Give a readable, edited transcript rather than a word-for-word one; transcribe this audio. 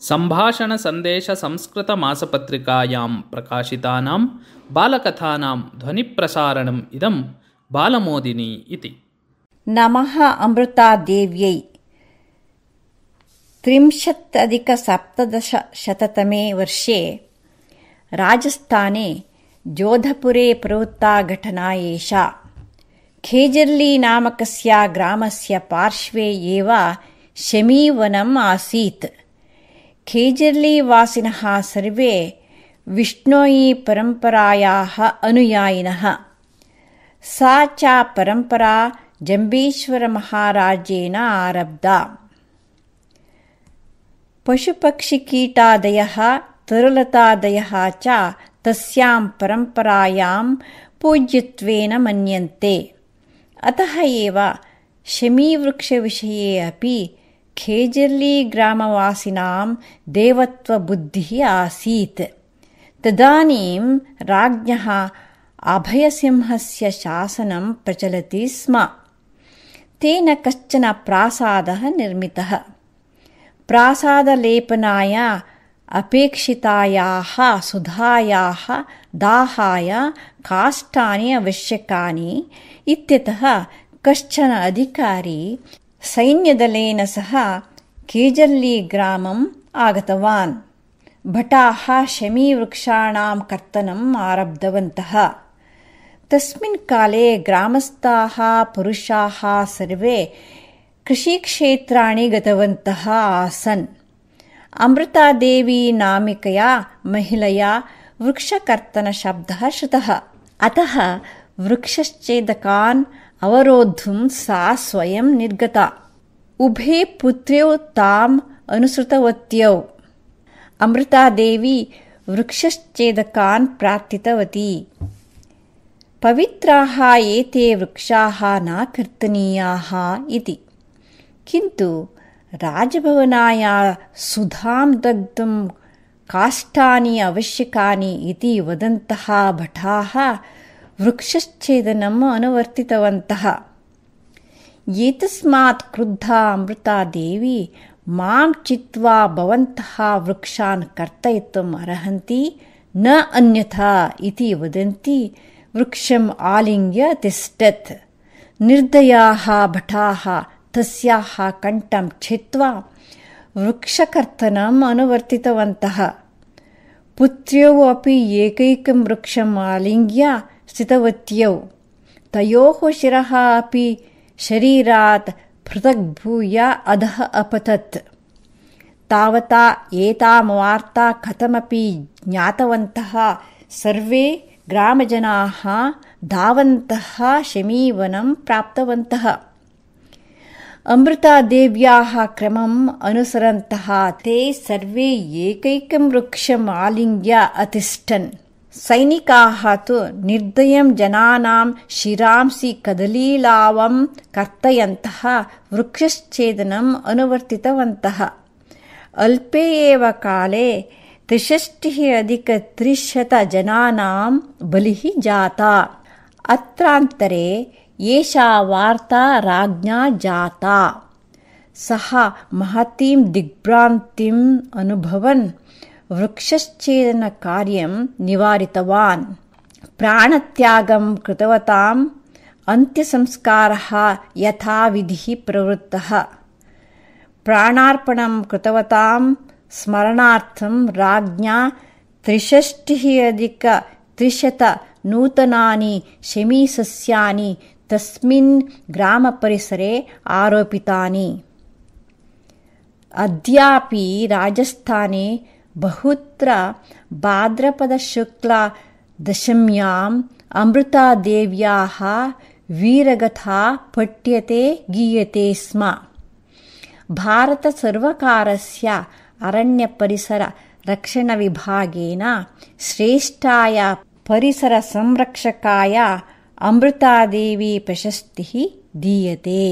सम्भाषणसन्देशसंस्कृतमासपत्रिकायां प्रकाशितानां बालकथानां ध्वनिप्रसारणम् इदं बालमोदिनी इति। नमः अमृतादेव्यै। 30-17 वर्षे राजस्थाने जोधपुरे प्रवृत्ता घटना एषा। खेजर्ली नामकस्य ग्रामस्य पार्श्वे एव शमीवनम् आसीत्। खेजर्लीवासिनः सर्वे विष्णोयी परम्परायाः अनुयायिनः। सा च परम्परा जम्बेश्वरमहाराजेन आरब्धा। पशुपक्षिकीटादयः तरुलतादयः च तस्यां परम्परायां पूज्यत्वेन मन्यन्ते। अतः एव शमीवृक्षविषये अपि खेजर्ली ग्रामवासिनां देवत्वबुद्धिः आसीत्। तदानीं राज्ञः अभयसिंहस्य शासनं प्रचलति स्म। तेन कश्चन प्रासादः निर्मितः। प्रासादलेपनाय अपेक्षितायाः सुधायाः दाहाय काष्ठानि आवश्यकानि इत्यतः कश्चन अधिकारी सैन्यदलेन सह खेजर्ली ग्रामम् आगतवान्। भटाः शमीवृक्षाणां कर्तनम् आरब्धवन्तः। तस्मिन् काले ग्रामस्थाः पुरुषाः सर्वे कृषिक्षेत्राणि गतवन्तः आसन्। अमृतादेवी नामिकया महिलया वृक्षकर्तनशब्दः श्रुतः। अतः वृक्षच्छेदकान् अवरोद्धुं सा स्वयं निर्गता। उभे पुत्र्यौ ताम् अनुसृतवत्यौ। अमृतादेवी वृक्षच्छेदकान् प्रार्थितवती। पवित्राः एते वृक्षाः न कर्तनीयाः इति। किन्तु राजभवनाय सुधां दग्धुं काष्ठानि आवश्यकानि इति वदन्तः भटाः वृक्षच्छेदनम् अनुवर्तितवन्तः। एतस्मात् क्रुद्धा अमृतादेवी मां चित्वा भवन्तः वृक्षान् कर्तयितुम् अर्हन्ति न अन्यथा इति वदन्ती वृक्षम् आलिङ्ग्य तिष्ठत्। निर्दयाः भटाः तस्याः कण्ठं छित्त्वा वृक्षकर्तनम् अनुवर्तितवन्तः। पुत्र्यौ अपि एकैकं वृक्षम् आलिङ्ग्य स्थितवत्यौ। तयोः शिरः अपि शरीरात् पृथग्भूय अधः अपतत्। तावता एतां वार्ता कथमपि ज्ञातवन्तः सर्वे ग्रामजनाः धावन्तः शमीवनं प्राप्तवन्तः। अमृतादेव्याः क्रमम् अनुसरन्तः ते सर्वे एकैकं वृक्षम् आलिङ्ग्य अतिष्ठन्। सैनिकाः तु निर्दयं जनानां शिरांसि कदलीलावं कर्तयन्तः वृक्षच्छेदनम् अनुवर्तितवन्तः। अल्पे एव काले 63,300 जनानां बलिः जाता। अत्रान्तरे एषा वार्ता राज्ञा जाता। सः महतीं दिग्भ्रान्तिम् अनुभवन् वृक्षच्छेदनकार्यं निवारितवान्। प्राणत्यागं कृतवताम् अन्त्यसंस्कारः यथाविधिः प्रवृत्तः। प्राणार्पणं कृतवतां स्मरणार्थं राज्ञा 63,300 नूतनानि शमीसस्यानि तस्मिन् ग्रामपरिसरे आरोपितानि। अद्यापि राजस्थाने बहुत्र भाद्रपदशुक्लदशम्याम् अमृतादेव्याः वीरगाथा पठ्यते गीयते स्म। भारतसर्वकारस्य अरण्यपरिसररक्षणविभागेन श्रेष्ठाय परिसरसंरक्षकाय अमृतादेवी प्रशस्तिः दीयते।